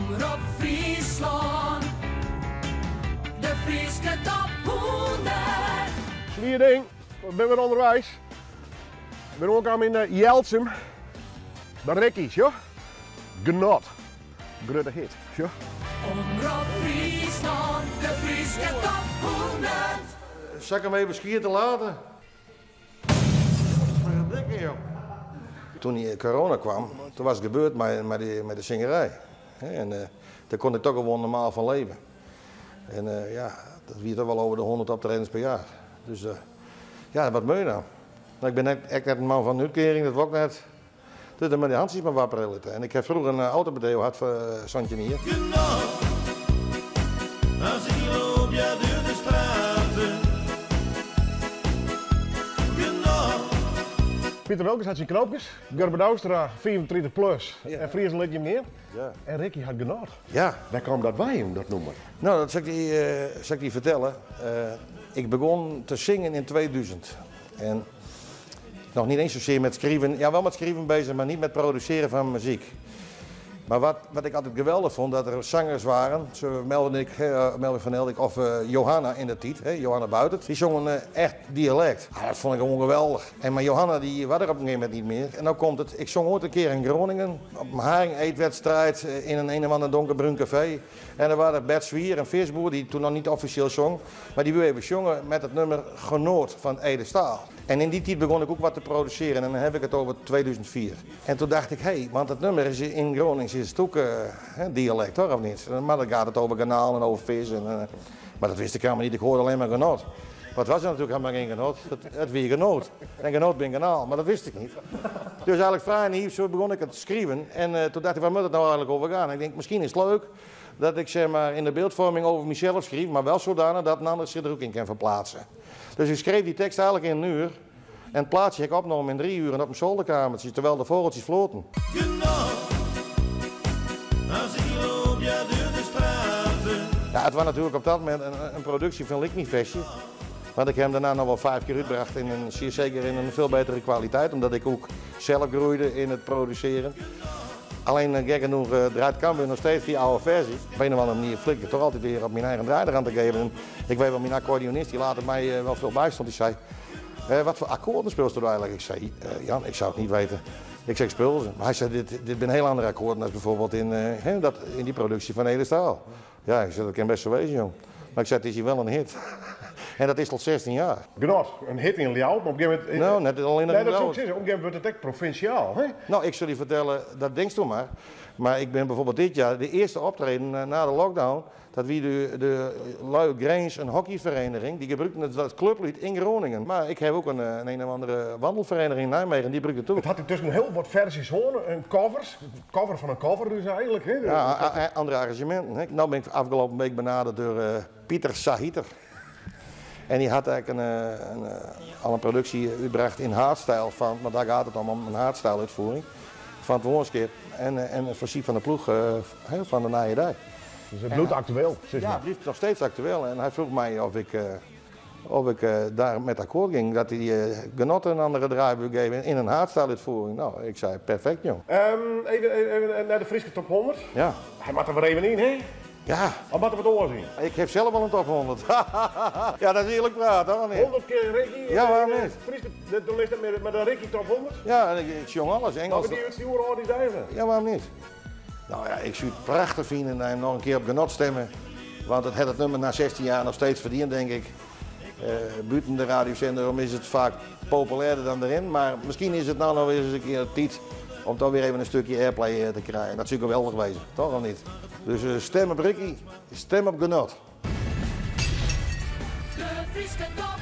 Omroep Friesland, de Frieske Top 100. Slierding, we zijn weer onderwijs. We zijn ook aan in Jelsum. De Rickies, joh. Genot. Grote hit, joh. Omroep Friesland, de Frieske Top 100. Zal ik hem even schieten laten? Dat is maar een dikke, joh. Toen die corona kwam, toen was het gebeurd met de zingerij. En daar kon ik toch gewoon normaal van leven. En ja, dat wiert toch wel over de 100 optredens per jaar. Dus ja, wat moet je nou? Ik ben echt net een man van uitkering, dat was ook net. Dus dan met die handjes maar wapperen. En ik heb vroeger een autobedrijf gehad voor Sontje hier. Als ik loop, ja, door de straten. Pieter Welkens had zijn knoopjes. Gerben Douwstra, 34 plus. Ja. En Friesen liet je meer. Ja. En Ricky had genot. Ja. Waar kwam dat bij hem, dat noemen? Nou, dat zal ik die vertellen. Ik begon te zingen in 2000. En nog niet eens zozeer met schrijven, ja wel met schrijven bezig, maar niet met produceren van muziek. Maar wat ik altijd geweldig vond, dat er zangers waren, zo Melvin van Eldik of Johanna in de tijd, Johanna Buitert, die zongen echt dialect. Ja, dat vond ik gewoon geweldig. Maar Johanna die was er op een gegeven moment niet meer. En dan komt het, ik zong ooit een keer in Groningen, op een haring-eetwedstrijd in een of ander donkerbruin café. En er waren Bert Zwier en Visboer, die toen nog niet officieel zong, maar die wilden even zongen met het nummer Genoot van Ede Staal. En in die tijd begon ik ook wat te produceren en dan heb ik het over 2004. En toen dacht ik, hé, want het nummer is in Gronings is het ook dialect, hoor, of niet? Maar dan gaat het over kanaal en over vis. Maar dat wist ik helemaal niet, ik hoorde alleen maar genoot. Wat was er natuurlijk helemaal geen genoot? Het weer genoot. En genoot ben kanaal, maar dat wist ik niet. Dus eigenlijk vrij naïef, zo begon ik het te schrijven. En toen dacht ik, waar moet het nou eigenlijk over gaan? En ik denk, misschien is het leuk dat ik zeg maar in de beeldvorming over mezelf schreef, maar wel zodanig dat een ander zich er ook in kan verplaatsen. Dus ik schreef die tekst eigenlijk in een uur. En het plaatsje heb ik opgenomen in 3 uur en op een zolderkamertje, terwijl de vogeltjes floten. Ja, het was natuurlijk op dat moment een productie van Liknifestje. Want ik heb hem daarna nog wel 5 keer uitgebracht, zeer zeker in een veel betere kwaliteit. Omdat ik ook zelf groeide in het produceren. Alleen gek genoeg draait Cambuur nog steeds die oude versie. Op een of andere manier flik ik toch altijd weer op mijn eigen draaier aan te geven. En ik weet wel, mijn accordeonist die later mij wel veel bijstond, die zei... wat voor akkoorden speelt je er eigenlijk? Ik zei, Jan, ik zou het niet weten. Ik zeg, speel ze. Maar hij zei, dit zijn heel andere akkoorden dan bijvoorbeeld in die productie van Ede Staal. Ja, ik zei, dat kan best zo wezen, jong. Maar ik zei, het is hier wel een hit. En dat is tot 16 jaar. Genot, een hit in Ljouw, maar op een gegeven moment... Nou, net al in de nee, dat zou ik zeggen, op een gegeven moment wordt het echt provinciaal, hè? Nou, ik zal je vertellen, dat denkst u maar. Maar ik ben bijvoorbeeld dit jaar, de eerste optreden na de lockdown, dat wie de Luik Grains, een hockeyvereniging, die gebruikten dat clublied in Groningen. Maar ik heb ook een of andere wandelvereniging in Nijmegen, die gebruikt het ook. Het had intussen heel wat versies horen, een cover van een cover dus eigenlijk, hè? Ja, andere arrangementen. Hè. Nou ben ik afgelopen week benaderd door Pieter Sahiter. En die had eigenlijk al een productie uitgebracht in hardstyle, maar daar gaat het om een hardstyle uitvoering van het Woonskip en een versie van de ploeg van de Nijerdij. Dus het bloed actueel. Ja, het blijft nog steeds actueel. En hij vroeg mij of ik daar met akkoord ging, dat hij Genot een andere draai wil geven in een hardstyle uitvoering. Nou, ik zei perfect, jong. Even naar de Frieske Top 100. Ja. Hij mag er weer even in, hè? Ja. Of wat we het oorzien? Ik heb zelf al een top 100. Ja, dat is eerlijk praten, hoor. 100 keer Ricky. Ja, waarom niet? Frieske, toen ligt het met een Ricky Top 100. Ja, en ik zong alles, Engels. Maar die oren die zijn. Ja, waarom niet? Nou ja, ik zou het prachtig vinden en nog een keer op Genot stemmen. Want het heeft het nummer na 16 jaar nog steeds verdiend, denk ik. Buiten de radiozender is het vaak populairder dan erin. Maar misschien is het nou nog eens een keer tijd om toch weer even een stukje airplay te krijgen. Dat zou geweldig wezen, toch of niet? Dus stem op Ricky, stem op Genot. De Frieske Top